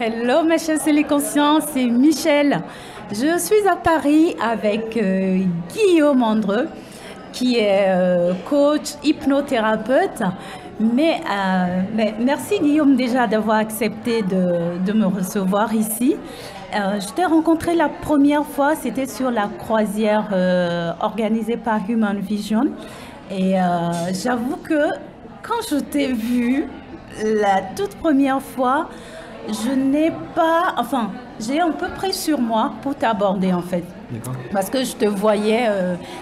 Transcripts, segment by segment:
Hello ma chère Conscience, c'est Michel. Je suis à Paris avec Guillaume Andreu, qui est coach hypnothérapeute. Mais merci Guillaume déjà d'avoir accepté de me recevoir ici. Je t'ai rencontré la première fois, c'était sur la croisière organisée par Human Vision. Et j'avoue que quand je t'ai vu la toute première fois, je n'ai pas, enfin, j'ai un peu pris sur moi pour t'aborder en fait. Parce que je te voyais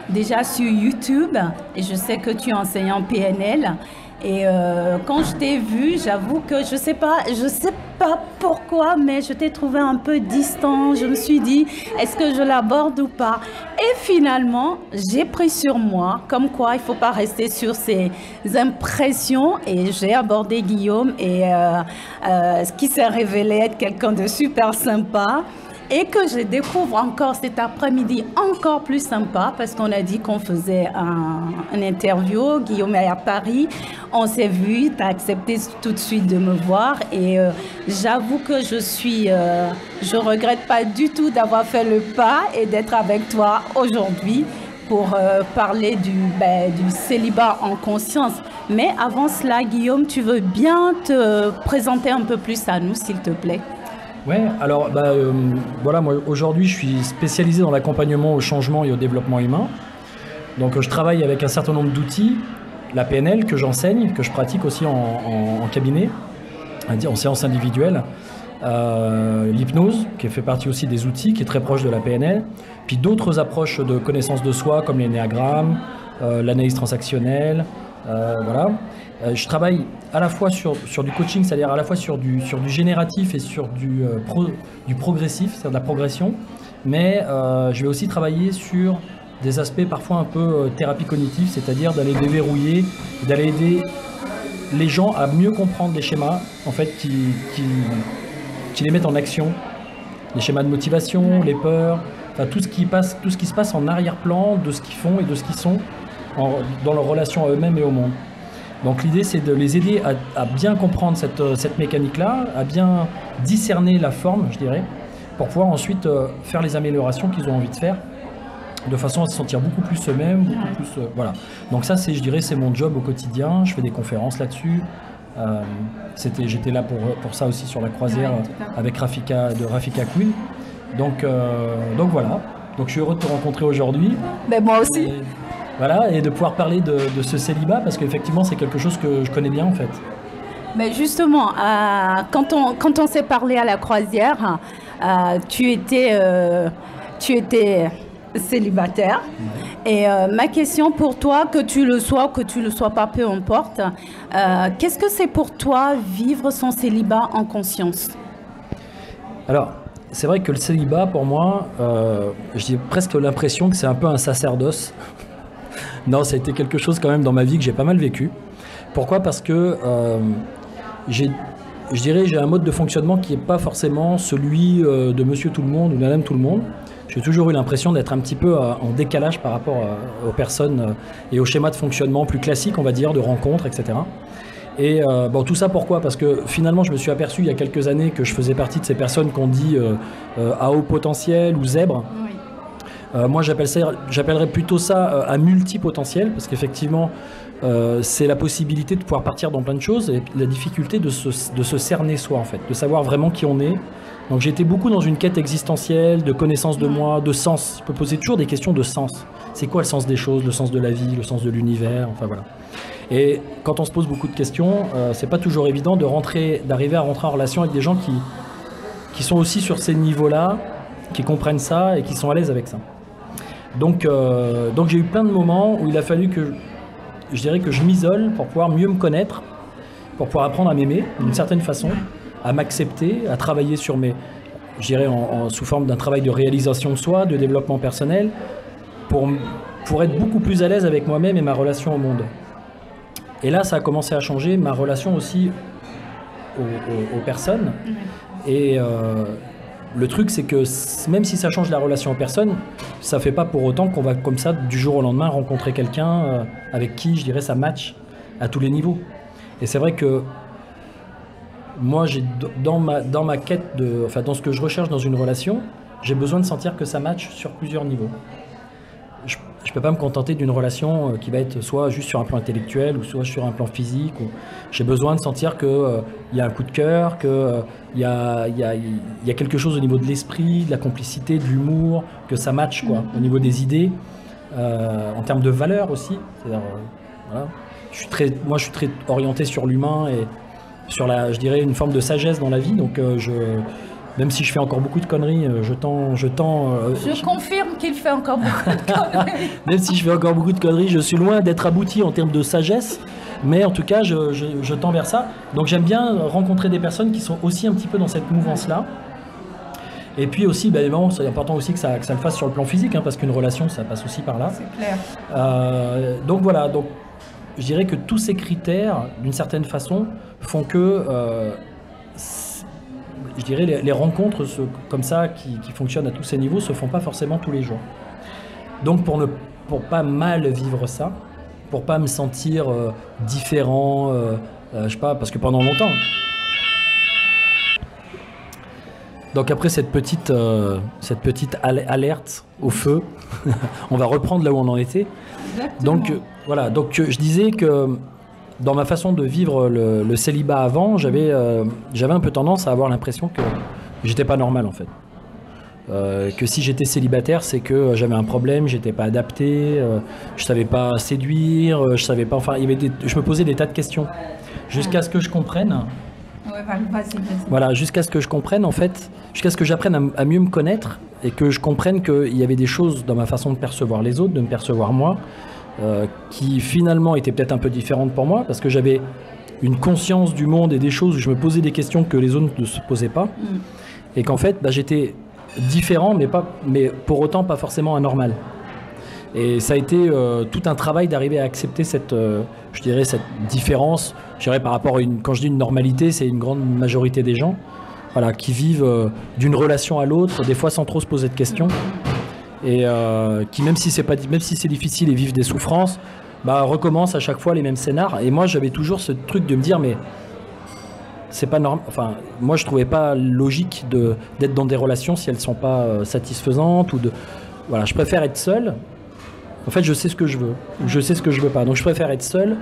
déjà sur YouTube et je sais que tu enseignes en PNL. Et quand je t'ai vu, j'avoue que je sais pas pourquoi, mais je t'ai trouvé un peu distant. Je me suis dit, est-ce que je l'aborde ou pas? Et finalement, j'ai pris sur moi, comme quoi il ne faut pas rester sur ses impressions. Et j'ai abordé Guillaume et ce qui s'est révélé être quelqu'un de super sympa. Et que je découvre encore cet après-midi encore plus sympa parce qu'on a dit qu'on faisait un interview. Guillaume est à Paris, on s'est vu, tu as accepté tout de suite de me voir et j'avoue que je regrette pas du tout d'avoir fait le pas et d'être avec toi aujourd'hui pour parler du célibat en conscience. Mais avant cela, Guillaume, tu veux bien te présenter un peu plus à nous, s'il te plaît? Ouais, alors voilà, moi aujourd'hui je suis spécialisé dans l'accompagnement au changement et au développement humain. Donc je travaille avec un certain nombre d'outils, la PNL que j'enseigne, que je pratique aussi en cabinet, en séance individuelle, l'hypnose qui fait partie aussi des outils, qui est très proche de la PNL, puis d'autres approches de connaissance de soi comme l'énéagramme, l'analyse transactionnelle, voilà. Je travaille à la fois sur du coaching, c'est-à-dire à la fois sur du génératif et sur du progressif, c'est-à-dire de la progression, mais je vais aussi travailler sur des aspects parfois un peu thérapie cognitive, c'est-à-dire d'aller déverrouiller, d'aller aider les gens à mieux comprendre les schémas en fait, qui les mettent en action, les schémas de motivation, les peurs, enfin, tout ce qui se passe en arrière-plan de ce qu'ils font et de ce qu'ils sont dans leur relation à eux-mêmes et au monde. Donc l'idée c'est de les aider à bien comprendre cette mécanique-là, à bien discerner la forme, je dirais, pour pouvoir ensuite faire les améliorations qu'ils ont envie de faire, de façon à se sentir beaucoup plus eux-mêmes, beaucoup plus, voilà. Donc ça c'est, je dirais, c'est mon job au quotidien, je fais des conférences là-dessus. J'étais là pour ça aussi sur la croisière avec Rafika Queen. Donc voilà, donc je suis heureux de te rencontrer aujourd'hui. Ben moi aussi. Voilà, et de pouvoir parler de ce célibat, parce qu'effectivement, c'est quelque chose que je connais bien, en fait. Mais justement, quand on s'est parlé à la croisière, tu étais célibataire. Et ma question pour toi, que tu le sois ou que tu le sois pas, peu importe, qu'est-ce que c'est pour toi vivre son célibat en conscience? Alors, c'est vrai que le célibat, pour moi, j'ai presque l'impression que c'est un peu un sacerdoce. Non, ça a été quelque chose quand même dans ma vie que j'ai pas mal vécu. Pourquoi? Parce que je dirais j'ai un mode de fonctionnement qui n'est pas forcément celui de Monsieur Tout-le-Monde ou Madame Tout-le-Monde. J'ai toujours eu l'impression d'être un petit peu en décalage par rapport aux personnes et aux schémas de fonctionnement plus classiques, on va dire, de rencontres, etc. Et bon, tout ça pourquoi? Parce que finalement je me suis aperçu il y a quelques années que je faisais partie de ces personnes qu'on dit à haut potentiel ou zèbres. Moi, j'appellerais plutôt ça à multipotentiel, parce qu'effectivement, c'est la possibilité de pouvoir partir dans plein de choses et la difficulté de se cerner soi, en fait, de savoir vraiment qui on est. Donc j'étais beaucoup dans une quête existentielle, de connaissance de moi, de sens. Je peux poser toujours des questions de sens. C'est quoi le sens des choses, le sens de la vie, le sens de l'univers, enfin voilà. Et quand on se pose beaucoup de questions, c'est pas toujours évident d'arriver à rentrer en relation avec des gens qui sont aussi sur ces niveaux-là, qui comprennent ça et qui sont à l'aise avec ça. Donc j'ai eu plein de moments où il a fallu que je m'isole pour pouvoir mieux me connaître, pour pouvoir apprendre à m'aimer d'une certaine façon, à m'accepter, à travailler sur je dirais sous forme d'un travail de réalisation de soi, de développement personnel, pour être beaucoup plus à l'aise avec moi-même et ma relation au monde. Et là, ça a commencé à changer ma relation aussi aux personnes. Et le truc, c'est que même si ça change la relation aux personnes, ça ne fait pas pour autant qu'on va comme ça, du jour au lendemain, rencontrer quelqu'un avec qui, je dirais, ça match à tous les niveaux. Et c'est vrai que moi, dans ma quête, enfin, dans ce que je recherche dans une relation, j'ai besoin de sentir que ça match sur plusieurs niveaux. Je ne peux pas me contenter d'une relation qui va être soit juste sur un plan intellectuel ou soit sur un plan physique. J'ai besoin de sentir qu'il y a un coup de cœur, qu'il y a quelque chose au niveau de l'esprit, de la complicité, de l'humour, que ça match quoi, au niveau des idées, en termes de valeurs aussi. C'est-à-dire, voilà. Moi, je suis très orienté sur l'humain et sur je dirais, une forme de sagesse dans la vie. Donc, même si je fais encore beaucoup de conneries, je confirme qu'il fait encore beaucoup de conneries. Même si je fais encore beaucoup de conneries, je suis loin d'être abouti en termes de sagesse. Mais en tout cas, je tends vers ça. Donc j'aime bien rencontrer des personnes qui sont aussi un petit peu dans cette mouvance-là. Et puis aussi, bah, évidemment, c'est important aussi que ça le fasse sur le plan physique, hein, parce qu'une relation, ça passe aussi par là. C'est clair. Donc voilà, donc, je dirais que tous ces critères, d'une certaine façon, font que... je dirais les rencontres comme ça qui fonctionnent à tous ces niveaux se font pas forcément tous les jours. Donc pour pas mal vivre ça, pour pas me sentir différent, je sais pas, parce que pendant longtemps. Donc après cette petite alerte au feu, on va reprendre là où on en était. Exactement. Donc voilà, donc je disais que dans ma façon de vivre le célibat avant, j'avais un peu tendance à avoir l'impression que j'étais pas normal en fait. Que si j'étais célibataire, c'est que j'avais un problème, j'étais pas adapté, je savais pas séduire, je savais pas. Enfin, je me posais des tas de questions jusqu'à ce que je comprenne. Ouais, vas-y. Voilà, jusqu'à ce que je comprenne en fait, jusqu'à ce que j'apprenne à mieux me connaître et que je comprenne qu'il y avait des choses dans ma façon de percevoir les autres, de me percevoir moi. Qui finalement était peut-être un peu différente pour moi parce que j'avais une conscience du monde et des choses où je me posais des questions que les autres ne se posaient pas et qu'en fait bah, j'étais différent mais pour autant pas forcément anormal et ça a été tout un travail d'arriver à accepter cette différence, je dirais par rapport à quand je dis une normalité, c'est une grande majorité des gens voilà, qui vivent d'une relation à l'autre des fois sans trop se poser de questions et qui même si c'est difficile et vivent des souffrances, bah recommence à chaque fois les mêmes scénars. Et moi j'avais toujours ce truc de me dire mais c'est pas normal. Enfin moi je trouvais pas logique d'être dans des relations si elles sont pas satisfaisantes ou voilà, je préfère être seul. En fait je sais ce que je veux, je sais ce que je veux pas. Donc je préfère être seul.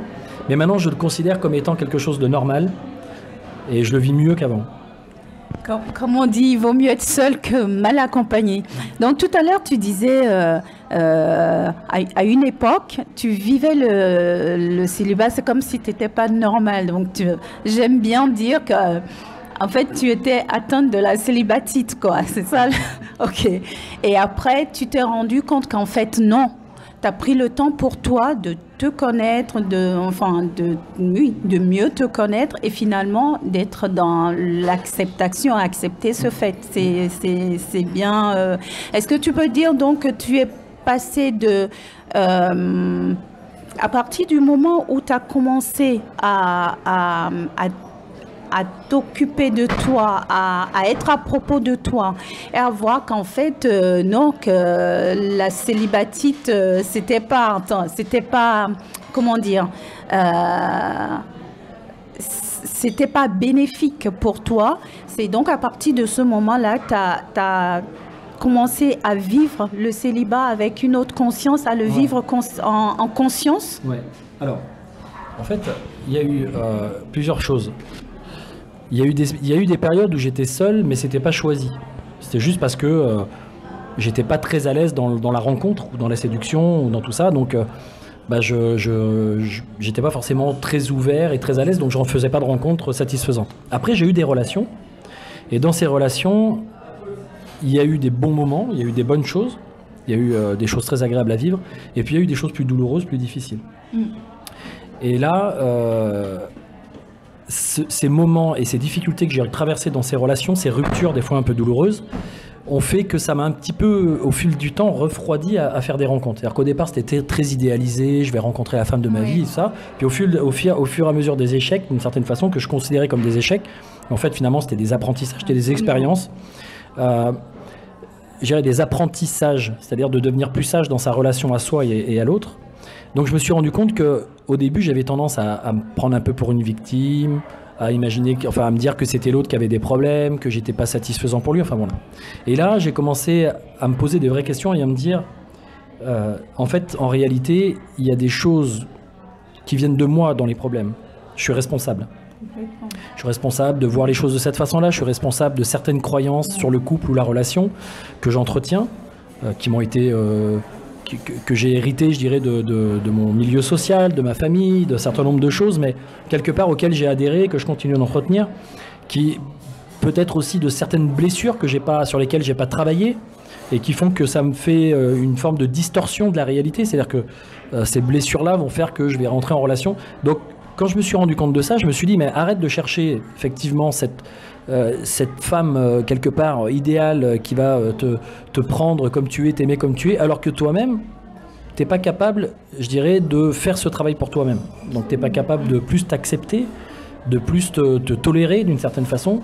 Mais maintenant je le considère comme étant quelque chose de normal et je le vis mieux qu'avant. Comme on dit, il vaut mieux être seul que mal accompagné. Donc tout à l'heure, tu disais, à une époque, tu vivais le célibat, c'est comme si tu n'étais pas normal. Donc j'aime bien dire que, en fait, tu étais atteinte de la célibatite, quoi. C'est ça. Ok. Et après, tu t'es rendu compte qu'en fait, non. Tu as pris le temps pour toi de te connaître, de mieux te connaître et finalement d'être dans l'acceptation, accepter ce fait. C'est bien. Est-ce que tu peux dire donc que tu es passé à partir du moment où tu as commencé à t'occuper de toi, à être à propos de toi et à voir qu'en fait, non, que la célibatite, c'était pas, comment dire, c'était pas bénéfique pour toi. C'est donc à partir de ce moment-là que tu as commencé à vivre le célibat avec une autre conscience, à le vivre en conscience. Ouais. Alors, en fait, il y a eu plusieurs choses. Il y a eu des périodes où j'étais seul, mais c'était pas choisi. C'était juste parce que j'étais pas très à l'aise dans la rencontre ou dans la séduction ou dans tout ça, donc j'étais pas forcément très ouvert et très à l'aise, donc je ne faisais pas de rencontres satisfaisantes. Après, j'ai eu des relations, et dans ces relations, il y a eu des bons moments, il y a eu des bonnes choses, il y a eu des choses très agréables à vivre, et puis il y a eu des choses plus douloureuses, plus difficiles. Et là, ces moments et ces difficultés que j'ai traversées dans ces relations, ces ruptures des fois un peu douloureuses, ont fait que ça m'a un petit peu, au fil du temps, refroidi à faire des rencontres. C'est-à-dire qu'au départ, c'était très idéalisé, je vais rencontrer la femme de ma vie et ça. Puis au fur et à mesure des échecs, d'une certaine façon, que je considérais comme des échecs, en fait, finalement, c'était des apprentissages, c'était des expériences. Je dirais des apprentissages, c'est-à-dire de devenir plus sage dans sa relation à soi et à l'autre. Donc je me suis rendu compte qu'au début, j'avais tendance à me prendre un peu pour une victime, à à imaginer, enfin à me dire que c'était l'autre qui avait des problèmes, que j'étais pas satisfaisant pour lui, enfin voilà. Et là, j'ai commencé à me poser des vraies questions et à me dire, en fait, en réalité, il y a des choses qui viennent de moi dans les problèmes. Je suis responsable. Je suis responsable de voir les choses de cette façon-là. Je suis responsable de certaines croyances sur le couple ou la relation que j'entretiens, qui m'ont été, que j'ai hérité, je dirais, de mon milieu social, de ma famille, d'un certain nombre de choses, mais quelque part auxquelles j'ai adhéré, que je continue d'entretenir, qui peut-être aussi de certaines blessures que j'ai pas, sur lesquelles j'ai pas travaillé, et qui font que ça me fait une forme de distorsion de la réalité. C'est-à-dire que ces blessures-là vont faire que je vais rentrer en relation. Donc, quand je me suis rendu compte de ça, je me suis dit, mais arrête de chercher effectivement cette femme quelque part idéale qui va te prendre comme tu es, t'aimer comme tu es, alors que toi-même, t'es pas capable, je dirais, de faire ce travail pour toi-même. Donc t'es pas capable de plus t'accepter, de plus te tolérer d'une certaine façon.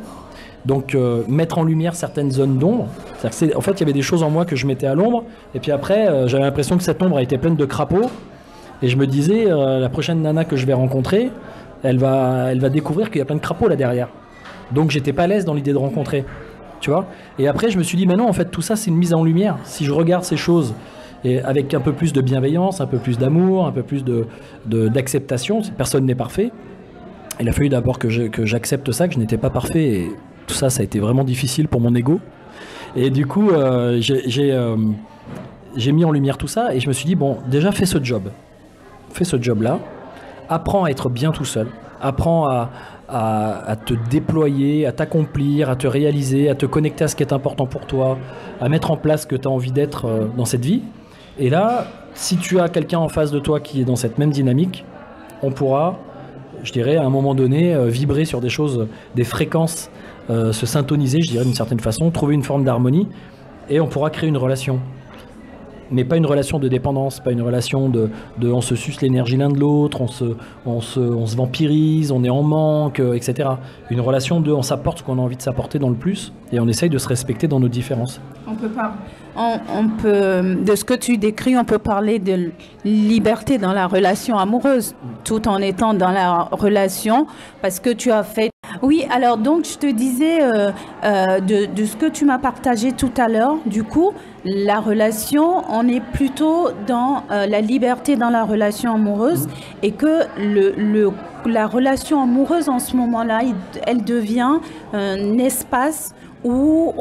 Donc mettre en lumière certaines zones d'ombre. En fait, il y avait des choses en moi que je mettais à l'ombre, et puis après, j'avais l'impression que cette ombre a été pleine de crapauds. Et je me disais, la prochaine nana que je vais rencontrer, elle va découvrir qu'il y a plein de crapauds là derrière. Donc j'étais pas à l'aise dans l'idée de rencontrer, tu vois. Et après je me suis dit, mais non, en fait tout ça c'est une mise en lumière. Si je regarde ces choses et avec un peu plus de bienveillance, un peu plus d'amour, un peu plus d'acceptation, personne n'est parfait. Il a fallu d'abord que j'accepte ça, que je n'étais pas parfait. Et tout ça, ça a été vraiment difficile pour mon ego. Et du coup, j'ai mis en lumière tout ça et je me suis dit, bon, déjà fais ce job. Fais ce job-là, apprends à être bien tout seul, apprends à te déployer, à t'accomplir, à te réaliser, à te connecter à ce qui est important pour toi, à mettre en place ce que tu as envie d'être dans cette vie. Et là, si tu as quelqu'un en face de toi qui est dans cette même dynamique, on pourra, je dirais, à un moment donné, vibrer sur des choses, des fréquences, se syntoniser, je dirais d'une certaine façon, trouver une forme d'harmonie, et on pourra créer une relation. Mais pas une relation de dépendance, pas une relation de on se suce l'énergie l'un de l'autre, on se vampirise, on est en manque, etc. Une relation de on s'apporte ce qu'on a envie de s'apporter dans le plus et on essaye de se respecter dans nos différences. On peut, de ce que tu décris, on peut parler de liberté dans la relation amoureuse, tout en étant dans la relation, parce que tu as fait... Oui, alors donc je te disais de ce que tu m'as partagé tout à l'heure, du coup, la relation, on est plutôt dans la liberté dans la relation amoureuse et que la relation amoureuse en ce moment-là, elle devient un espace où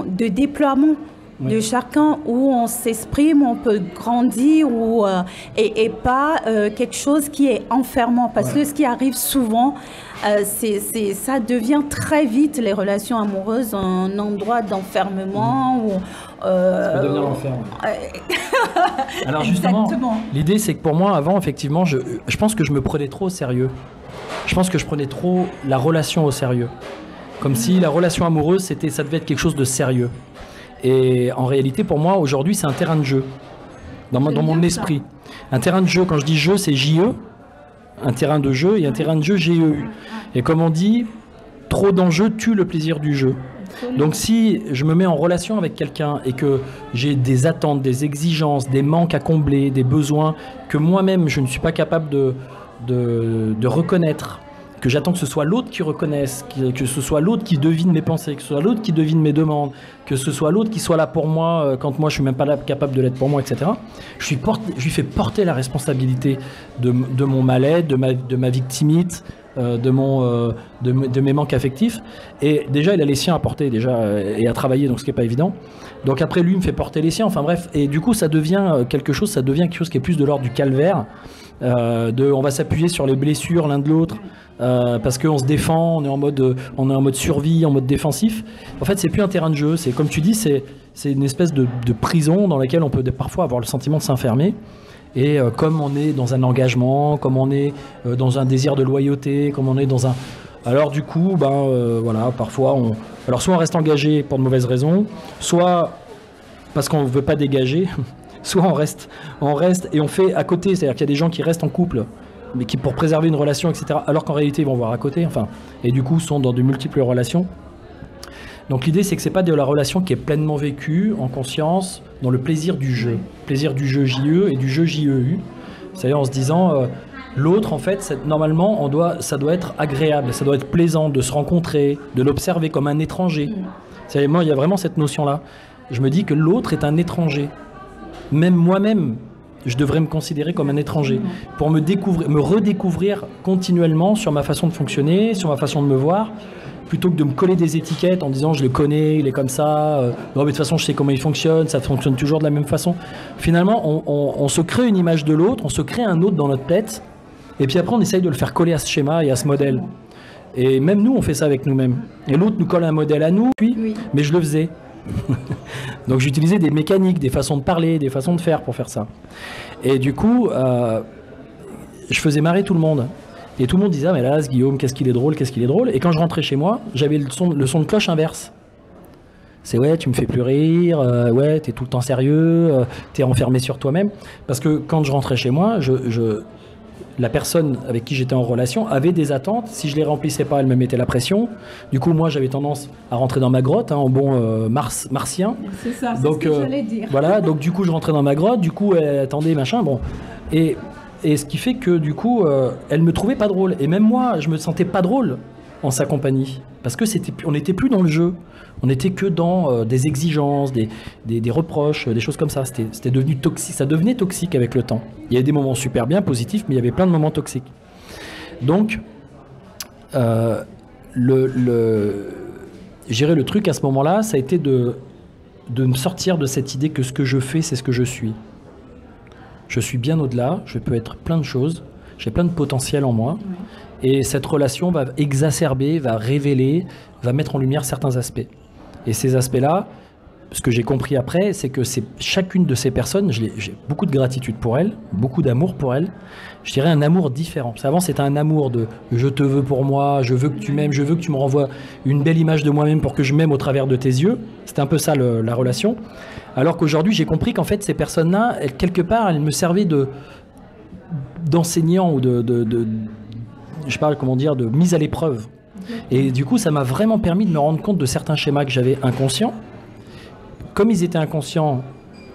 de déploiement de chacun, où on s'exprime, on peut grandir et pas quelque chose qui est enfermant. Parce que ce qui arrive souvent, ça devient très vite, les relations amoureuses, un endroit d'enfermement. Ça peut devenir l'enfer. Alors justement, l'idée c'est que pour moi, avant, effectivement, je pense que je me prenais trop au sérieux. Je pense que je prenais trop la relation au sérieux. Comme si la relation amoureuse, ça devait être quelque chose de sérieux. Et en réalité, pour moi, aujourd'hui, c'est un terrain de jeu. Dans mon esprit. Un terrain de jeu, quand je dis jeu, c'est J-E. Un terrain de jeu et un terrain de jeu G-E-U. Et comme on dit, trop d'enjeux tue le plaisir du jeu. Donc si je me mets en relation avec quelqu'un et que j'ai des attentes, des exigences, des manques à combler, des besoins que moi-même je ne suis pas capable de reconnaître, que j'attends que ce soit l'autre qui reconnaisse, que ce soit l'autre qui devine mes pensées, que ce soit l'autre qui devine mes demandes, que ce soit l'autre qui soit là pour moi quand moi je suis même pas là, capable de l'être pour moi, etc. Je lui fais porter la responsabilité de mon mal-être, de ma victimite, de mes manques affectifs. Et déjà il a les siens à porter et à travailler, donc ce qui n'est pas évident. Donc après lui me fait porter les siens, enfin bref, et du coup ça devient quelque chose qui est plus de l'ordre du calvaire. On va s'appuyer sur les blessures l'un de l'autre parce qu'on se défend, on est en mode survie, en mode défensif. En fait, c'est plus un terrain de jeu. C'est comme tu dis, c'est une espèce de prison dans laquelle on peut parfois avoir le sentiment de s'enfermer. Et comme on est dans un engagement, comme on est dans un désir de loyauté, comme on est dans un... Alors du coup, voilà, parfois alors soit on reste engagé pour de mauvaises raisons, soit parce qu'on ne veut pas dégager. Soit on reste et on fait à côté, c'est-à-dire qu'il y a des gens qui restent en couple, mais qui pour préserver une relation, etc., alors qu'en réalité ils vont voir à côté, et du coup sont dans de multiples relations. Donc l'idée c'est que c'est pas de la relation qui est pleinement vécue, en conscience, dans le plaisir du jeu. Plaisir du jeu JE et du jeu JEU. C'est-à-dire en se disant, L'autre, en fait, normalement, ça doit être agréable, ça doit être plaisant de se rencontrer, de l'observer comme un étranger. Moi, il y a vraiment cette notion-là. Je me dis que l'autre est un étranger. Même moi-même, je devrais me considérer comme un étranger pour me redécouvrir continuellement sur ma façon de fonctionner, sur ma façon de me voir, plutôt que de me coller des étiquettes en disant je le connais, il est comme ça, non, mais de toute façon je sais comment il fonctionne, ça fonctionne toujours de la même façon. Finalement, on se crée une image de l'autre, on se crée un autre dans notre tête, et puis après on essaye de le faire coller à ce schéma et à ce modèle. Et même nous, on fait ça avec nous-mêmes. Et l'autre nous colle un modèle à nous, mais je le faisais. Donc j'utilisais des mécaniques, des façons de parler, des façons de faire pour faire ça. Et du coup, je faisais marrer tout le monde. Et tout le monde disait, ah mais là, ce Guillaume, qu'est-ce qu'il est drôle, qu'est-ce qu'il est drôle. Et quand je rentrais chez moi, j'avais le son de cloche inverse. C'est ouais, tu me fais plus rire, ouais, t'es tout le temps sérieux, t'es enfermé sur toi-même. Parce que quand je rentrais chez moi, la personne avec qui j'étais en relation avait des attentes. Si je les remplissais pas, elle me mettait la pression. Du coup, moi, j'avais tendance à rentrer dans ma grotte, en bon martien. C'est ça, c'est donc, ce que j'allais dire. Voilà, donc du coup, je rentrais dans ma grotte. Du coup, attendez, machin, bon. Et ce qui fait que, du coup, elle me trouvait pas drôle. Et même moi, je me sentais pas drôle en sa compagnie. Parce que on n'était plus dans le jeu. On n'était que dans des exigences, des reproches, des choses comme ça. C'était devenu toxique. Ça devenait toxique avec le temps. Il y avait des moments super bien, positifs, mais il y avait plein de moments toxiques. Donc, gérer le truc à ce moment-là, ça a été de me sortir de cette idée que ce que je fais, c'est ce que je suis. Je suis bien au-delà, je peux être plein de choses, j'ai plein de potentiel en moi, et cette relation va exacerber, va révéler, va mettre en lumière certains aspects. Et ces aspects-là, ce que j'ai compris après, c'est que chacune de ces personnes, j'ai beaucoup de gratitude pour elles, beaucoup d'amour pour elles, je dirais un amour différent. Parce qu'avant, c'était un amour de « je te veux pour moi, je veux que tu m'aimes, je veux que tu me renvoies une belle image de moi-même pour que je m'aime au travers de tes yeux ». C'était un peu ça la relation. Alors qu'aujourd'hui, j'ai compris qu'en fait, ces personnes-là, quelque part, elles me servaient d'enseignant ou je parle, comment dire, de mise à l'épreuve. Et du coup, ça m'a vraiment permis de me rendre compte de certains schémas que j'avais inconscients. Comme ils étaient inconscients,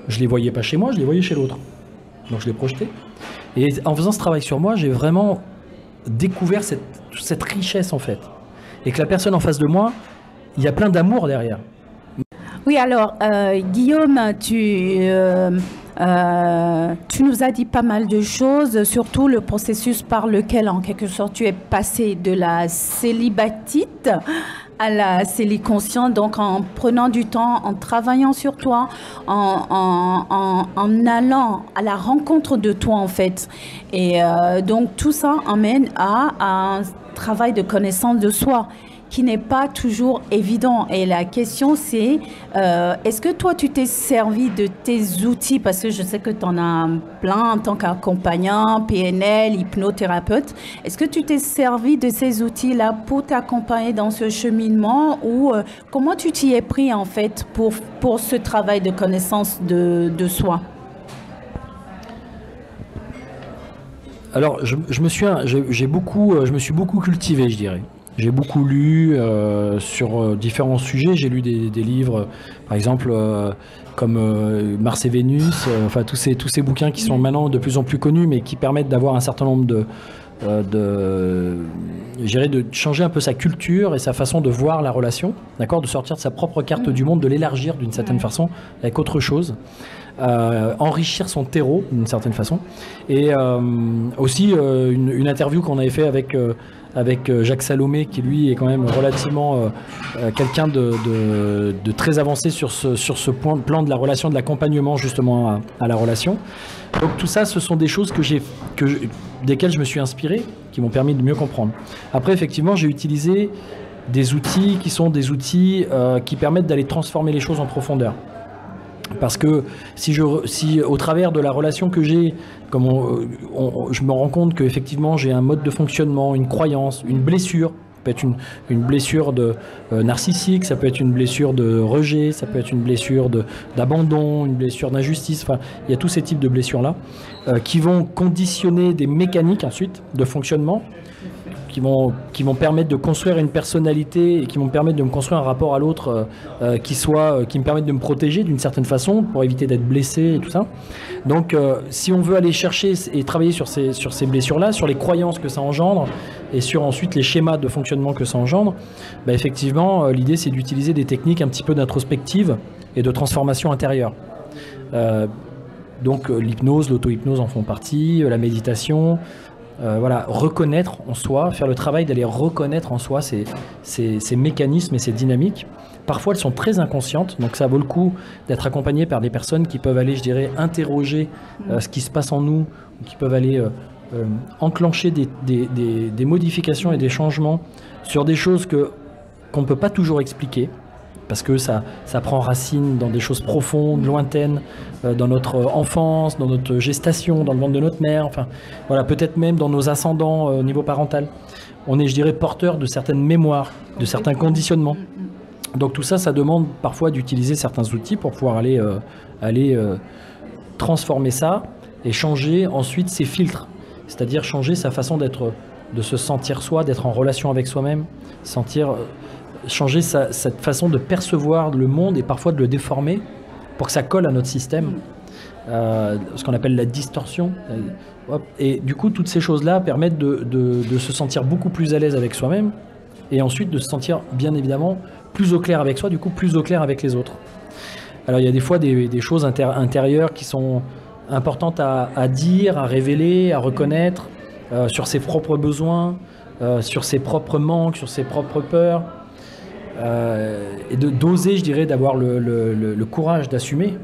je les voyais pas chez moi, je les voyais chez l'autre. Donc je les projetais. Et en faisant ce travail sur moi, j'ai vraiment découvert cette richesse en fait. Et que la personne en face de moi, il y a plein d'amour derrière. Oui, alors Guillaume, tu nous as dit pas mal de choses, surtout le processus par lequel en quelque sorte tu es passé de la célibatite à la céliconsciente, donc en prenant du temps, en travaillant sur toi, en allant à la rencontre de toi en fait. Et donc tout ça amène à un travail de connaissance de soi qui n'est pas toujours évident. Et la question c'est, est-ce que toi tu t'es servi de tes outils, parce que je sais que tu en as plein en tant qu'accompagnant, PNL, hypnothérapeute, est-ce que tu t'es servi de ces outils-là pour t'accompagner dans ce cheminement, ou comment tu t'y es pris en fait pour ce travail de connaissance de soi? Alors je me suis beaucoup cultivé, je dirais. J'ai beaucoup lu sur différents sujets. J'ai lu des livres, par exemple, comme Mars et Vénus, enfin tous ces bouquins qui sont maintenant de plus en plus connus, mais qui permettent d'avoir un certain nombre de changer un peu sa culture et sa façon de voir la relation, d'accord, de sortir de sa propre carte du monde, de l'élargir d'une certaine façon avec autre chose. Enrichir son terreau d'une certaine façon. Et aussi une interview qu'on avait fait avec Jacques Salomé, qui lui est quand même relativement quelqu'un de très avancé sur ce plan de la relation, de l'accompagnement justement à la relation. Donc tout ça, ce sont des choses desquelles je me suis inspiré, qui m'ont permis de mieux comprendre. Après, effectivement, j'ai utilisé des outils qui sont des outils qui permettent d'aller transformer les choses en profondeur. Parce que si au travers de la relation que j'ai, je me rends compte qu'effectivement j'ai un mode de fonctionnement, une croyance, une blessure, ça peut être une blessure narcissique, ça peut être une blessure de rejet, ça peut être une blessure d'abandon, une blessure d'injustice, enfin il y a tous ces types de blessures-là qui vont conditionner des mécaniques ensuite de fonctionnement qui vont permettre de construire une personnalité et qui vont permettre de me construire un rapport à l'autre qui me permette de me protéger d'une certaine façon pour éviter d'être blessé et tout ça. Donc si on veut aller chercher et travailler sur ces blessures-là, sur les croyances que ça engendre et sur ensuite les schémas de fonctionnement que ça engendre, bah, effectivement l'idée c'est d'utiliser des techniques un petit peu d'introspective et de transformation intérieure. Donc l'hypnose, l'auto-hypnose en font partie, la méditation, voilà, reconnaître en soi, faire le travail d'aller reconnaître en soi ces mécanismes et ces dynamiques. Parfois elles sont très inconscientes, donc ça vaut le coup d'être accompagné par des personnes qui peuvent aller, je dirais, interroger ce qui se passe en nous, qui peuvent aller enclencher des modifications et des changements sur des choses qu'on ne peut pas toujours expliquer. Parce que ça prend racine dans des choses profondes, lointaines, dans notre enfance, dans notre gestation, dans le ventre de notre mère, enfin, voilà, peut-être même dans nos ascendants au niveau parental. On est, je dirais, porteur de certaines mémoires, de certains conditionnements. Donc tout ça, ça demande parfois d'utiliser certains outils pour pouvoir aller transformer ça et changer ensuite ses filtres. C'est-à-dire changer sa façon de se sentir soi, d'être en relation avec soi-même, changer cette façon de percevoir le monde et parfois de le déformer pour que ça colle à notre système, ce qu'on appelle la distorsion. Et du coup, toutes ces choses-là permettent de se sentir beaucoup plus à l'aise avec soi-même et ensuite de se sentir bien évidemment plus au clair avec soi, du coup plus au clair avec les autres. Alors il y a des fois des choses intérieures qui sont importantes à dire, à révéler, à reconnaître sur ses propres besoins, sur ses propres manques, sur ses propres peurs. Et d'oser, je dirais, d'avoir le courage d'assumer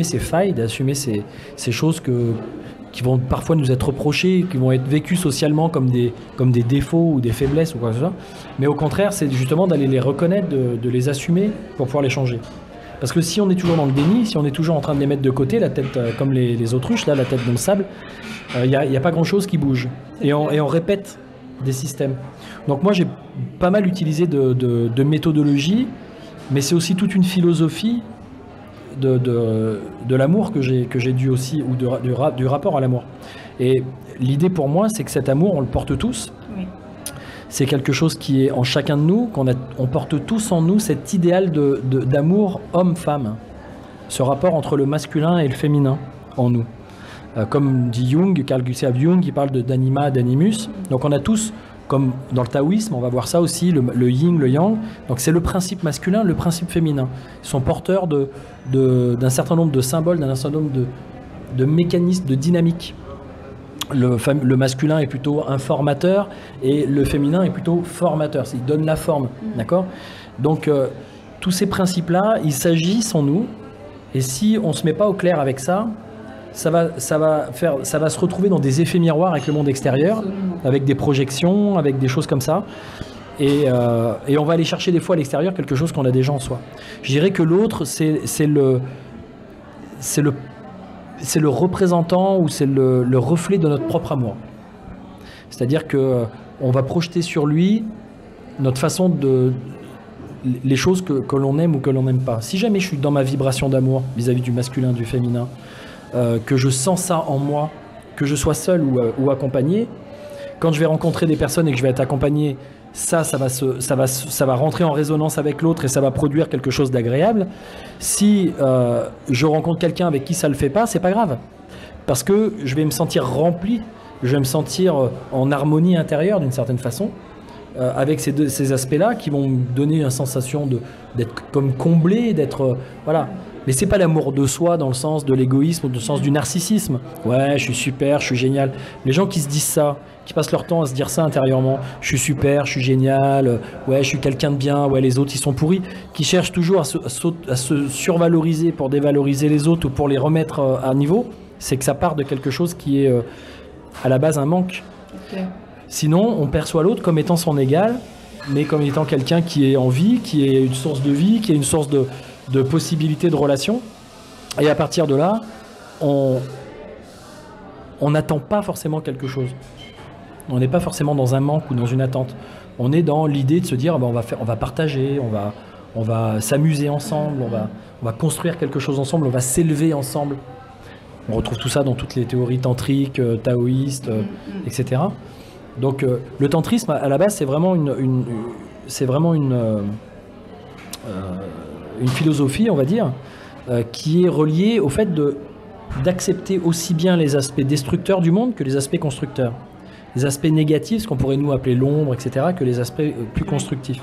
ses failles, d'assumer ces choses qui vont parfois nous être reprochées, qui vont être vécues socialement comme des défauts ou des faiblesses ou quoi que ce soit. Mais au contraire, c'est justement d'aller les reconnaître, de les assumer pour pouvoir les changer. Parce que si on est toujours dans le déni, si on est toujours en train de les mettre de côté, la tête comme les autruches, là, la tête dans le sable, il n'y a pas grand-chose qui bouge. Et on répète des systèmes. Donc moi j'ai pas mal utilisé de méthodologie, mais c'est aussi toute une philosophie de l'amour que j'ai dû aussi, ou du rapport à l'amour. Et l'idée pour moi, c'est que cet amour, on le porte tous. Oui. C'est quelque chose qui est en chacun de nous, on porte tous en nous cet idéal d'amour homme-femme. Ce rapport entre le masculin et le féminin en nous. Comme dit Jung, Carl Gustav Jung, qui parle d'anima, d'animus. Donc on a tous, comme dans le taoïsme, on va voir ça aussi, le yin, le yang. Donc c'est le principe masculin, le principe féminin. Ils sont porteurs d'un certain nombre de symboles, d'un certain nombre de mécanismes, de dynamiques. Le masculin est plutôt informateur et le féminin est plutôt formateur. Il donne la forme, d'accord ? Donc tous ces principes-là, ils s'agissent en nous. Et si on ne se met pas au clair avec ça, ça va se retrouver dans des effets miroirs avec le monde extérieur, avec des projections, avec des choses comme ça. Et on va aller chercher des fois à l'extérieur quelque chose qu'on a déjà en soi. Je dirais que l'autre, c'est le représentant ou c'est le reflet de notre propre amour. C'est-à-dire qu'on va projeter sur lui notre façon les choses que l'on aime ou que l'on n'aime pas. Si jamais je suis dans ma vibration d'amour vis-à-vis du masculin, du féminin, que je sens ça en moi, que je sois seul ou accompagné, quand je vais rencontrer des personnes et que je vais être accompagné, ça va rentrer en résonance avec l'autre et ça va produire quelque chose d'agréable. Si je rencontre quelqu'un avec qui ça ne le fait pas, c'est pas grave. Parce que je vais me sentir rempli, je vais me sentir en harmonie intérieure d'une certaine façon, avec ces aspects-là qui vont me donner une sensation d'être comme comblé, d'être... voilà. Mais c'est pas l'amour de soi dans le sens de l'égoïsme ou dans le sens du narcissisme. Ouais, je suis super, je suis génial. Les gens qui se disent ça, qui passent leur temps à se dire ça intérieurement, je suis super, je suis génial, ouais, je suis quelqu'un de bien, ouais, les autres ils sont pourris, qui cherchent toujours à se survaloriser pour dévaloriser les autres ou pour les remettre à niveau, c'est que ça part de quelque chose qui est à la base un manque. Okay. Sinon, on perçoit l'autre comme étant son égal, mais comme étant quelqu'un qui est en vie, qui est une source de vie, qui est une source de possibilités de relation. Et à partir de là, on n'attend pas forcément quelque chose. On n'est pas forcément dans un manque ou dans une attente. On est dans l'idée de se dire, on va partager, on va s'amuser ensemble, on va construire quelque chose ensemble, on va s'élever ensemble. On retrouve tout ça dans toutes les théories tantriques, taoïstes, etc. Donc le tantrisme, à la base, c'est vraiment une philosophie, on va dire, qui est reliée au fait d'accepter aussi bien les aspects destructeurs du monde que les aspects constructeurs. Les aspects négatifs, ce qu'on pourrait nous appeler l'ombre, etc., que les aspects plus constructifs.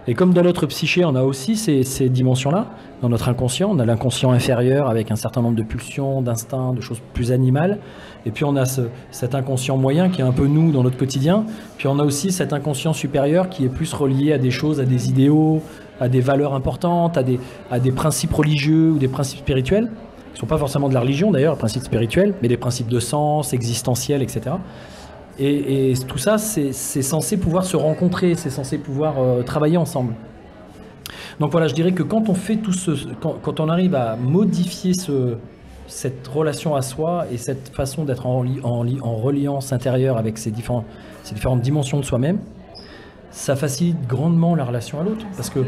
Et comme dans notre psyché, on a aussi ces dimensions-là. Dans notre inconscient, on a l'inconscient inférieur avec un certain nombre de pulsions, d'instincts, de choses plus animales. Et puis on a cet inconscient moyen qui est un peu nous dans notre quotidien. Puis on a aussi cet inconscient supérieur qui est plus relié à des choses, à des idéaux, à des valeurs importantes, à des principes religieux ou des principes spirituels. Qui ne sont pas forcément de la religion d'ailleurs, les principes spirituels, mais des principes de sens, existentiels, etc. Et tout ça, c'est censé pouvoir se rencontrer, c'est censé pouvoir travailler ensemble. Donc voilà, je dirais que quand on fait quand on arrive à modifier cette relation à soi et cette façon d'être en reliance intérieure avec ces différentes dimensions de soi-même, ça facilite grandement la relation à l'autre. Parce que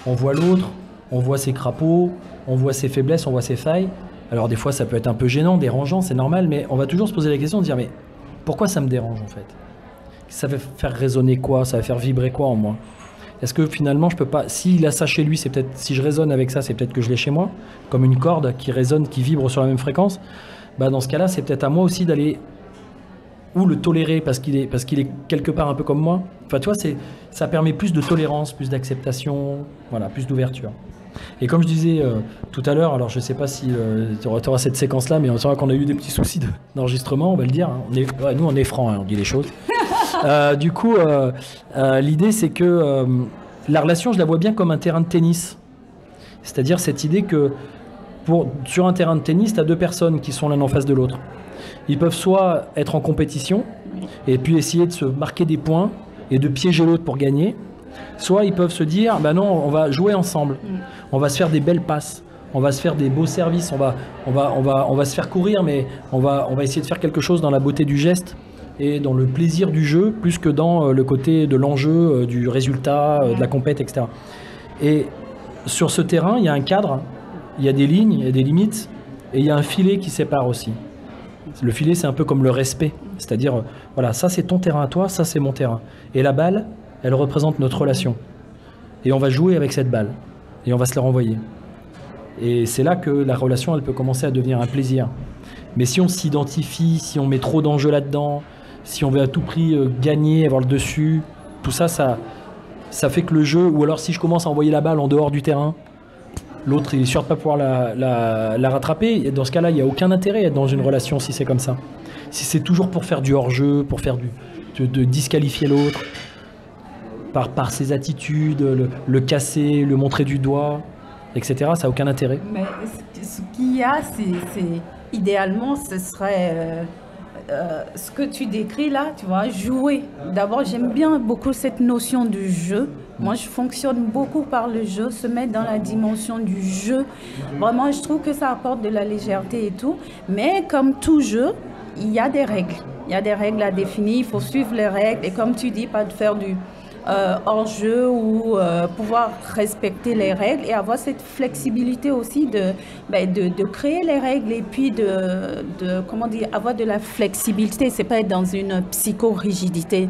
on voit l'autre, on voit ses crapauds, on voit ses faiblesses, on voit ses failles. Alors des fois, ça peut être un peu gênant, dérangeant, c'est normal, mais on va toujours se poser la question de dire mais pourquoi ça me dérange en fait? Ça va faire résonner quoi? Ça va faire vibrer quoi en moi? Est-ce que finalement je peux pas... S'il a ça chez lui, c'est peut-être... Si je résonne avec ça, c'est peut-être que je l'ai chez moi, comme une corde qui résonne, qui vibre sur la même fréquence. Bah dans ce cas-là, c'est peut-être à moi aussi d'aller ou le tolérer parce qu'il est quelque part un peu comme moi. Enfin, tu vois, ça permet plus de tolérance, plus d'acceptation, voilà, plus d'ouverture. Et comme je disais tout à l'heure, alors je ne sais pas si tu auras cette séquence-là, mais on saura qu'on a eu des petits soucis d'enregistrement, on va le dire. Hein. Nous, on est francs, hein, on dit les choses. Du coup, l'idée, c'est que la relation, je la vois bien comme un terrain de tennis. C'est-à-dire cette idée que sur un terrain de tennis, tu as deux personnes qui sont l'un en face de l'autre. Ils peuvent soit être en compétition et puis essayer de se marquer des points et de piéger l'autre pour gagner. Soit ils peuvent se dire, bah non, on va jouer ensemble, on va se faire des belles passes, on va se faire des beaux services, on va se faire courir, mais on va essayer de faire quelque chose dans la beauté du geste et dans le plaisir du jeu, plus que dans le côté de l'enjeu, du résultat, de la compète, etc. Et sur ce terrain, il y a un cadre, il y a des lignes, il y a des limites, et il y a un filet qui sépare aussi. Le filet, c'est un peu comme le respect, c'est-à-dire, voilà, ça c'est ton terrain à toi, ça c'est mon terrain. Et la balle, elle représente notre relation. Et on va jouer avec cette balle. Et on va se la renvoyer. Et c'est là que la relation, elle peut commencer à devenir un plaisir. Mais si on s'identifie, si on met trop d'enjeux là-dedans, si on veut à tout prix gagner, avoir le dessus, tout ça, ça fait que le jeu... Ou alors si je commence à envoyer la balle en dehors du terrain, l'autre, il est sûr de ne pas pouvoir la rattraper. Et dans ce cas-là, il n'y a aucun intérêt à être dans une relation si c'est comme ça. Si c'est toujours pour faire du hors-jeu, pour faire de disqualifier l'autre... Par ses attitudes, le casser, le montrer du doigt, etc., ça n'a aucun intérêt. Mais ce qu'il y a, c'est idéalement, ce serait ce que tu décris là, tu vois, jouer. D'abord, j'aime bien beaucoup cette notion du jeu. Moi, je fonctionne beaucoup par le jeu, se mettre dans la dimension du jeu. Vraiment, je trouve que ça apporte de la légèreté et tout. Mais comme tout jeu, il y a des règles. Il y a des règles à définir, il faut suivre les règles. Et comme tu dis, pas de faire du... hors-jeu ou pouvoir respecter les règles et avoir cette flexibilité aussi de créer les règles et puis comment dire, avoir de la flexibilité. C'est pas être dans une psychorigidité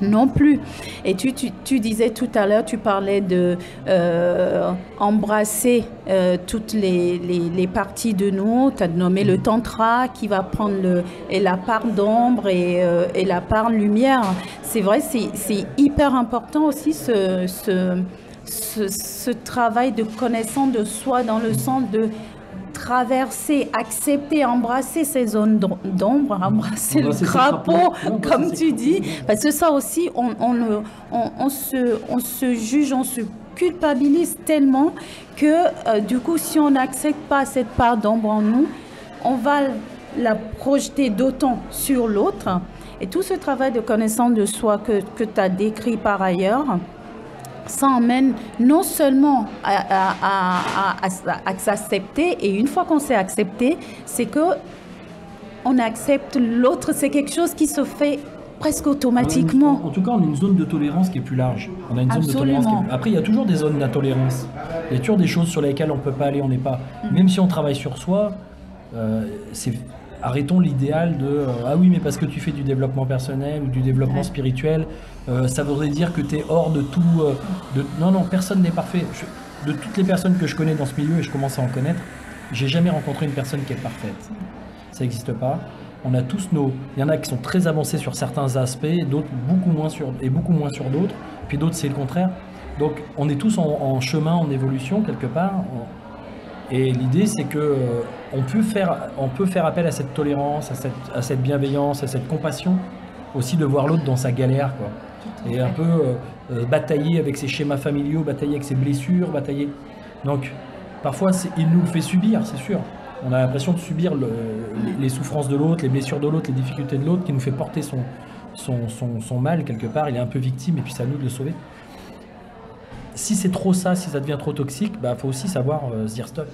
non plus. Et tu disais tout à l'heure, tu parlais de embrasser toutes les parties de nous. Tu as nommé le tantra qui va prendre la part d'ombre et la part lumière. C'est vrai, c'est hyper important aussi ce travail de connaissance de soi dans le sens de traverser, accepter, embrasser ces zones d'ombre, embrasser le crapaud, comme tu dis. Parce que ça aussi, on se juge, on se culpabilise tellement que du coup, si on n'accepte pas cette part d'ombre en nous, on va la projeter d'autant sur l'autre. Et tout ce travail de connaissance de soi que tu as décrit par ailleurs, ça emmène non seulement à s'accepter, et une fois qu'on s'est accepté, c'est que on accepte l'autre, c'est quelque chose qui se fait presque automatiquement. En tout cas, on a une zone de tolérance qui est plus large. On a une zone de tolérance Après, il y a toujours des zones d'intolérance. Il y a toujours des choses sur lesquelles on ne peut pas aller, on n'est pas... Même si on travaille sur soi, arrêtons l'idéal de ah oui, mais parce que tu fais du développement personnel ou du développement spirituel, ça voudrait dire que tu es hors de tout. Non, non, personne n'est parfait. De toutes les personnes que je connais dans ce milieu, et je commence à en connaître, j'ai jamais rencontré une personne qui est parfaite. Ça n'existe pas. On a tous nos. Il y en a qui sont très avancés sur certains aspects, d'autres beaucoup moins sur d'autres. Puis d'autres, c'est le contraire. Donc, on est tous en chemin, en évolution quelque part. Et l'idée, c'est que on peut faire appel à cette tolérance, à cette bienveillance, à cette compassion, aussi de voir l'autre dans sa galère, quoi. Et un peu batailler avec ses schémas familiaux, batailler avec ses blessures, batailler. Donc, parfois, il nous le fait subir, c'est sûr. On a l'impression de subir les souffrances de l'autre, les blessures de l'autre, les difficultés de l'autre, qui nous fait porter son mal quelque part. Il est un peu victime, et puis c'est à nous de le sauver. Si c'est trop ça, si ça devient trop toxique, bah, faut aussi savoir se dire stop.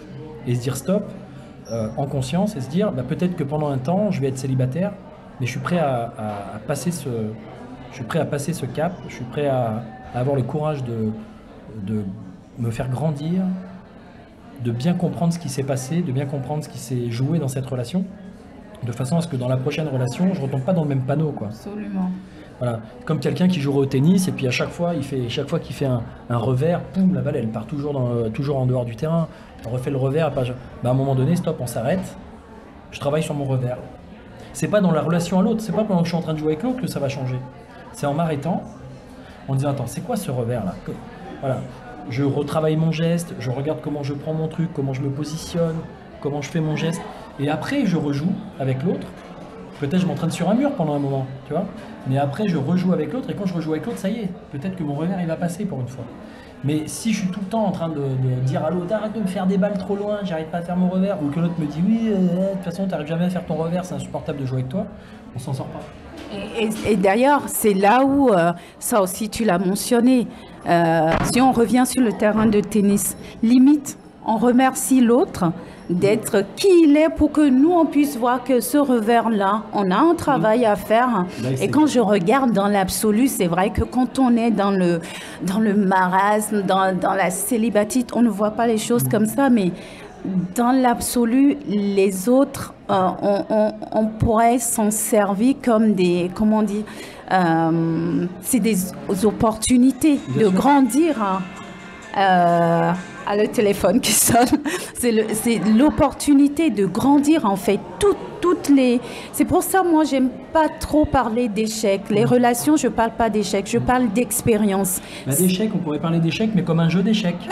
Et se dire stop en conscience et se dire bah, peut-être que pendant un temps, je vais être célibataire, mais je suis prêt à passer ce cap, je suis prêt à avoir le courage de me faire grandir, de bien comprendre ce qui s'est passé, de bien comprendre ce qui s'est joué dans cette relation, de façon à ce que dans la prochaine relation, je ne retombe pas dans le même panneau, quoi. Absolument. Voilà. Comme quelqu'un qui jouerait au tennis et puis à chaque fois qu'il fait un revers, poum, la balle elle part toujours en dehors du terrain. On refait le revers, bah, à un moment donné, stop, on s'arrête. Je travaille sur mon revers. C'est pas dans la relation à l'autre, c'est pas pendant que je suis en train de jouer avec l'autre que ça va changer. C'est en m'arrêtant, en disant attends, c'est quoi ce revers là? Voilà. Je retravaille mon geste, je regarde comment je prends mon truc, comment je me positionne, comment je fais mon geste, et après je rejoue avec l'autre. Peut-être je m'entraîne sur un mur pendant un moment, tu vois. Mais après, je rejoue avec l'autre, et quand je rejoue avec l'autre, ça y est, peut-être que mon revers, il va passer pour une fois. Mais si je suis tout le temps en train de dire à l'autre, arrête de me faire des balles trop loin, j'arrive pas à faire mon revers, ou que l'autre me dit, oui, de toute façon, t'arrives jamais à faire ton revers, c'est insupportable de jouer avec toi, on s'en sort pas. Et d'ailleurs, c'est là où, ça aussi tu l'as mentionné, si on revient sur le terrain de tennis, limite, on remercie l'autre d'être qui il est pour que nous, on puisse voir que ce revers-là, on a un travail à faire. Là, et quand je regarde dans l'absolu, c'est vrai que quand on est dans le marasme, dans la célibatite, on ne voit pas les choses comme ça, mais dans l'absolu, les autres, on pourrait s'en servir comme des, comment on dit, c'est des opportunités de grandir. Le téléphone qui sonne, c'est l'opportunité de grandir en fait. C'est pour ça moi j'aime pas trop parler d'échecs. Les relations, je parle pas d'échecs, je parle d'expérience. Bah, d'échecs, on pourrait parler d'échecs, mais comme un jeu d'échecs.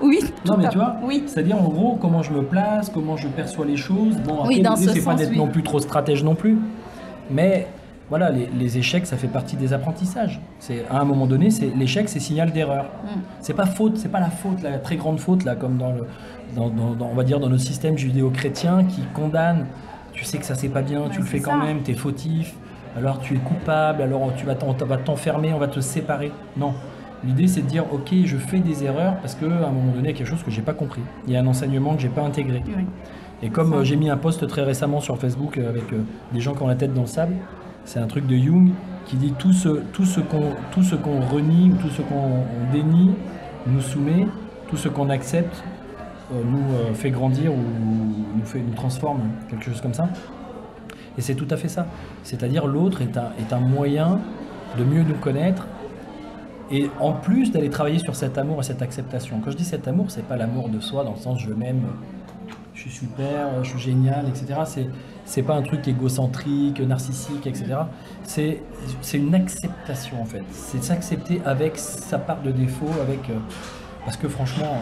Oui. Non mais tu vois, oui. C'est-à-dire en gros comment je me place, comment je perçois les choses. Bon, après, oui, dans l'idée, ce c'est sens, pas d'être oui. non plus trop stratège non plus, mais voilà, les échecs, ça fait partie des apprentissages. À un moment donné, l'échec, c'est signal d'erreur. C'est pas faute, c'est pas la faute, la très grande faute, là, comme on va dire dans notre système judéo-chrétien qui condamne. Tu sais que ça c'est pas bien, tu le fais quand même, t'es fautif, alors tu es coupable, alors on va t'enfermer, on va te séparer. Non. L'idée, c'est de dire, ok, je fais des erreurs parce qu'à un moment donné, il y a quelque chose que j'ai pas compris. Il y a un enseignement que j'ai pas intégré. Oui. Et comme j'ai mis un post très récemment sur Facebook avec des gens qui ont la tête dans le sable, c'est un truc de Jung qui dit tout ce qu'on renie, tout ce qu'on dénie nous soumet, tout ce qu'on accepte nous fait grandir ou nous transforme, quelque chose comme ça. Et c'est tout à fait ça. C'est-à-dire l'autre est un moyen de mieux nous connaître et en plus d'aller travailler sur cet amour et cette acceptation. Quand je dis cet amour, c'est pas l'amour de soi dans le sens je m'aime, je suis super, je suis génial, etc. C'est pas un truc égocentrique, narcissique, etc. C'est une acceptation en fait. C'est s'accepter avec sa part de défaut, parce que franchement,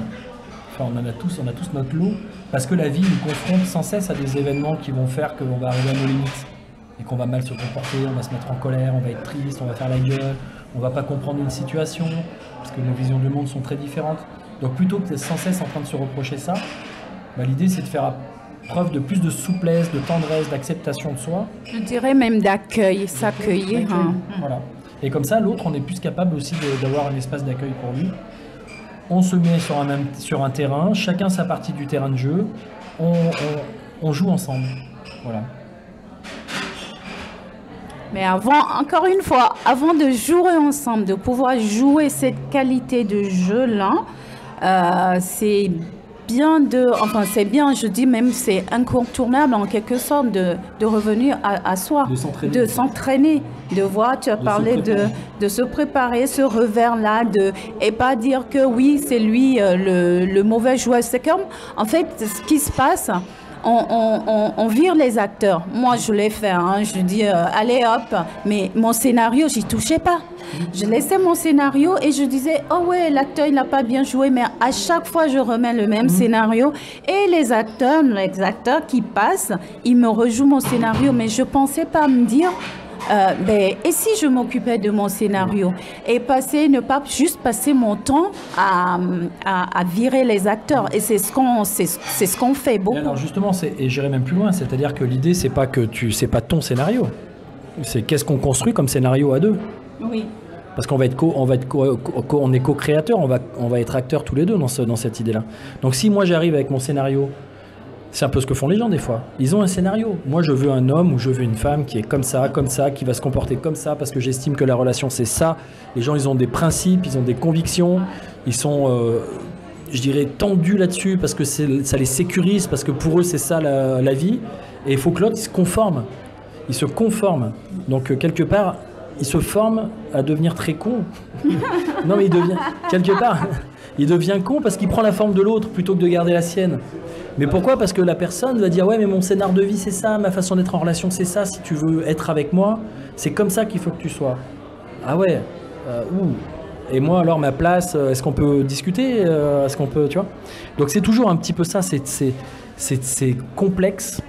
on a tous notre lot, parce que la vie nous confronte sans cesse à des événements qui vont faire qu'on va arriver à nos limites et qu'on va mal se comporter, on va se mettre en colère, on va être triste, on va faire la gueule, on va pas comprendre une situation parce que nos visions du monde sont très différentes. Donc plutôt que d'être sans cesse en train de se reprocher ça, l'idée c'est de faire preuve de plus de souplesse, de tendresse, d'acceptation de soi. Je dirais même d'accueil, s'accueillir. Voilà. Et comme ça, l'autre, on est plus capable aussi d'avoir un espace d'accueil pour lui. On se met sur un terrain, chacun sa partie du terrain de jeu, on joue ensemble. Voilà. Mais encore une fois, avant de jouer ensemble, de pouvoir jouer cette qualité de jeu-là, c'est bien enfin c'est bien, je dis même c'est incontournable en quelque sorte de revenir à soi, de s'entraîner, de voir, tu as parlé de se préparer, ce revers-là, et pas dire que oui, c'est lui le mauvais joueur. C'est comme, en fait, ce qui se passe, on vire les acteurs. Moi, je l'ai fait, hein, je dis, allez hop, mais mon scénario, j'y touchais pas. Je laissais mon scénario et je disais, oh ouais, l'acteur, il n'a pas bien joué, mais à chaque fois, je remets le même scénario. Et les acteurs qui passent, ils me rejouent mon scénario, mais je pensais pas me dire, et si je m'occupais de mon scénario et ne pas juste passer mon temps à virer les acteurs. Et c'est ce qu'on fait beaucoup. Et alors justement, et j'irai même plus loin, c'est-à-dire que l'idée, c'est pas ton scénario, c'est qu'est-ce qu'on construit comme scénario à deux. Oui. Parce qu'on on est co-créateurs, on va être acteurs tous les deux dans cette idée-là. Donc si moi j'arrive avec mon scénario, c'est un peu ce que font les gens des fois. Ils ont un scénario. Moi, je veux un homme ou je veux une femme qui est comme ça, qui va se comporter comme ça, parce que j'estime que la relation, c'est ça. Les gens, ils ont des principes, ils ont des convictions. Ils sont, je dirais, tendus là-dessus parce que ça les sécurise, parce que pour eux, c'est ça la vie. Et il faut que l'autre, il se conforme. Il se conforme. Donc, quelque part, il se forme à devenir très con. Non, mais il devient con parce qu'il prend la forme de l'autre plutôt que de garder la sienne. Mais pourquoi? Parce que la personne va dire, ouais, mais mon scénar de vie, c'est ça, ma façon d'être en relation, c'est ça, si tu veux être avec moi, c'est comme ça qu'il faut que tu sois. Ah ouais, et moi, alors, ma place, est-ce qu'on peut discuter? Est-ce qu'on peut, tu vois? Donc c'est toujours un petit peu ça, c'est complexe,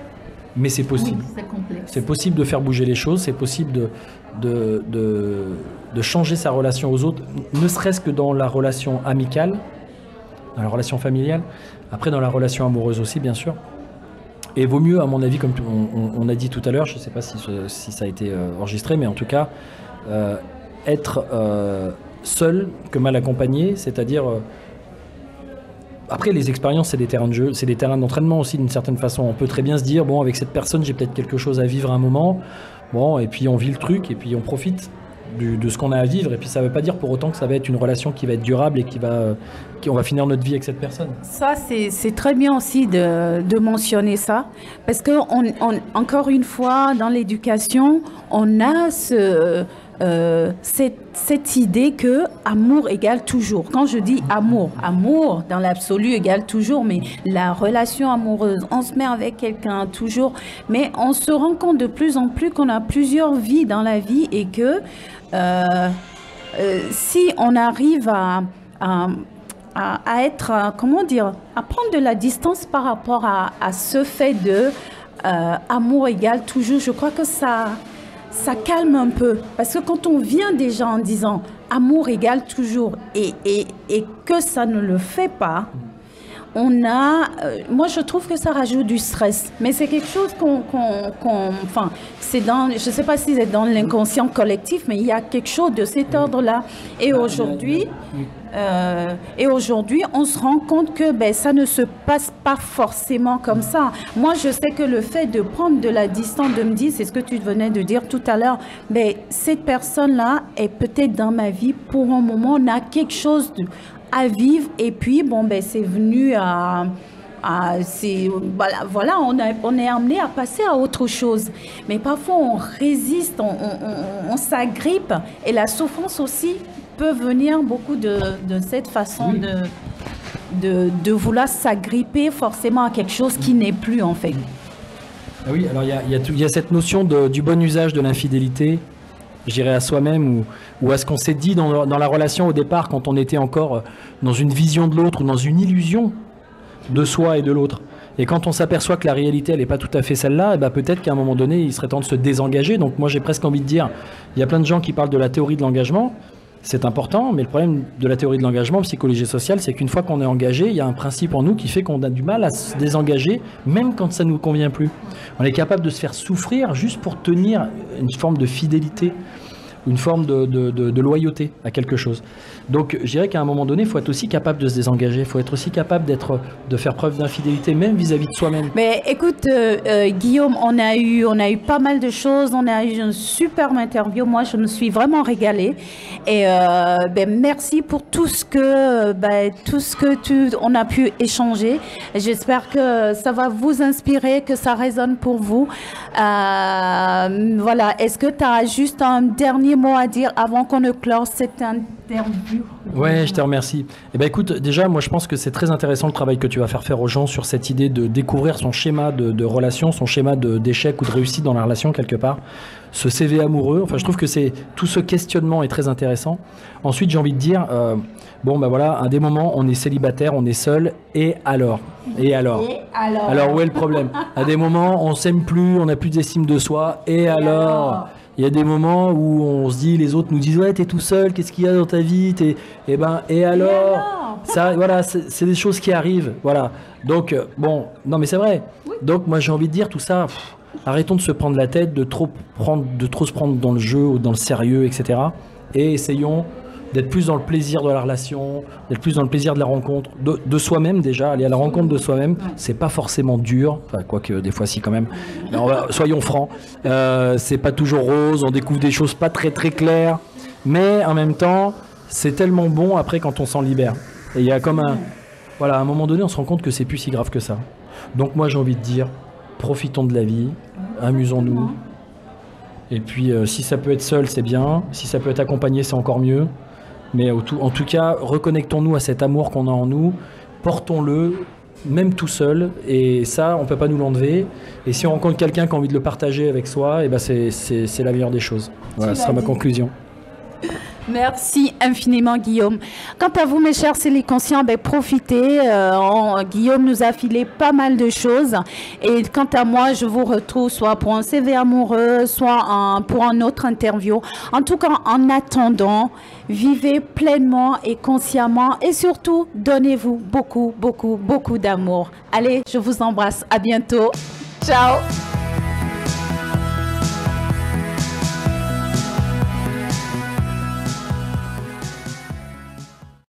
mais c'est possible. Oui, c'est complexe. C'est possible de faire bouger les choses, c'est possible de changer sa relation aux autres, ne serait-ce que dans la relation amicale, dans la relation familiale, après dans la relation amoureuse aussi, bien sûr. Et vaut mieux, à mon avis, comme on a dit tout à l'heure, je ne sais pas si ça a été enregistré, mais en tout cas, être seul que mal accompagné, c'est-à-dire... Après, les expériences, c'est des terrains de jeu, c'est des terrains d'entraînement aussi, d'une certaine façon. On peut très bien se dire, bon, avec cette personne, j'ai peut-être quelque chose à vivre à un moment, bon, et puis on vit le truc, et puis on profite de ce qu'on a à vivre, et puis ça ne veut pas dire pour autant que ça va être une relation qui va être durable et qu'on va finir notre vie avec cette personne. Ça, c'est très bien aussi de mentionner ça, parce que encore une fois, dans l'éducation, on a cette idée que amour égale toujours. Quand je dis amour dans l'absolu égale toujours, mais la relation amoureuse, on se met avec quelqu'un toujours, mais on se rend compte de plus en plus qu'on a plusieurs vies dans la vie et que si on arrive à être, comment dire, à prendre de la distance par rapport à ce fait de amour égale toujours, je crois que ça calme un peu. Parce que quand on vient déjà en disant amour égale toujours et que ça ne le fait pas, moi je trouve que ça rajoute du stress. Mais c'est quelque chose enfin, c'est je ne sais pas si c'est dans l'inconscient collectif, mais il y a quelque chose de cet ordre-là. Et aujourd'hui, on se rend compte que ça ne se passe pas forcément comme ça. Moi, je sais que le fait de prendre de la distance, de me dire, c'est ce que tu venais de dire tout à l'heure, cette personne-là est peut-être dans ma vie pour un moment, on a quelque chose à vivre et puis, c'est venu voilà, on est amené à passer à autre chose. Mais parfois, on résiste, on s'agrippe et la souffrance aussi peut venir beaucoup de cette façon de vouloir s'agripper forcément à quelque chose qui n'est plus en fait. Ah oui, alors il y a cette notion du bon usage de l'infidélité, je dirais à soi-même ou à ce qu'on s'est dit dans la relation au départ quand on était encore dans une vision de l'autre ou dans une illusion de soi et de l'autre. Et quand on s'aperçoit que la réalité, elle n'est pas tout à fait celle-là, peut-être qu'à un moment donné, il serait temps de se désengager. Donc moi, j'ai presque envie de dire, il y a plein de gens qui parlent de la théorie de l'engagement. C'est important, mais le problème de la théorie de l'engagement en psychologie sociale, c'est qu'une fois qu'on est engagé, il y a un principe en nous qui fait qu'on a du mal à se désengager, même quand ça ne nous convient plus. On est capable de se faire souffrir juste pour tenir une forme de fidélité. une forme de loyauté à quelque chose. Donc je dirais qu'à un moment donné, il faut être aussi capable de se désengager, il faut être aussi capable de faire preuve d'infidélité, même vis-à-vis de soi-même. Mais écoute, Guillaume, on a eu pas mal de choses, on a eu une superbe interview. Moi, je me suis vraiment régalée. Et merci pour tout ce que, on a pu échanger. J'espère que ça va vous inspirer, que ça résonne pour vous. Voilà. Est-ce que tu as juste un dernier mot à dire avant qu'on ne close cette interview? Ouais, je te remercie. Eh ben, écoute, déjà, moi, je pense que c'est très intéressant le travail que tu vas faire aux gens sur cette idée de découvrir son schéma de relation, son schéma d'échec ou de réussite dans la relation quelque part. Ce CV amoureux, enfin, je trouve que tout ce questionnement est très intéressant. Ensuite, j'ai envie de dire, voilà, à des moments, on est célibataire, on est seul, et alors? Alors, où est le problème? À des moments, on s'aime plus, on n'a plus d'estime de soi, et alors? Il y a des moments où on se dit, les autres nous disent, ouais, t'es tout seul, qu'est-ce qu'il y a dans ta vie? Et alors? Ça, voilà, c'est des choses qui arrivent, voilà. Donc, non, mais c'est vrai. Oui. Donc, moi, j'ai envie de dire tout ça, arrêtons de se prendre la tête, de trop se prendre dans le jeu ou dans le sérieux, etc. Et essayons d'être plus dans le plaisir de la relation, d'être plus dans le plaisir de la rencontre, de soi-même déjà, aller à la rencontre de soi-même, c'est pas forcément dur, enfin, quoique des fois si quand même, mais soyons francs, c'est pas toujours rose, on découvre des choses pas très très claires, mais en même temps, c'est tellement bon après quand on s'en libère. Et il y a comme à un moment donné, on se rend compte que c'est plus si grave que ça. Donc moi j'ai envie de dire, profitons de la vie, amusons-nous, et puis si ça peut être seul, c'est bien, si ça peut être accompagné, c'est encore mieux. Mais en tout cas, reconnectons-nous à cet amour qu'on a en nous, portons-le, même tout seul, et ça, on ne peut pas nous l'enlever. Et si on rencontre quelqu'un qui a envie de le partager avec soi, c'est la meilleure des choses. Voilà, ce sera ma conclusion. Merci infiniment, Guillaume. Quant à vous, mes chers Céliconscients, profitez. Guillaume nous a filé pas mal de choses. Et quant à moi, je vous retrouve soit pour un CV amoureux, soit pour un autre interview. En tout cas, en attendant, vivez pleinement et consciemment. Et surtout, donnez-vous beaucoup, beaucoup, beaucoup d'amour. Allez, je vous embrasse. À bientôt. Ciao.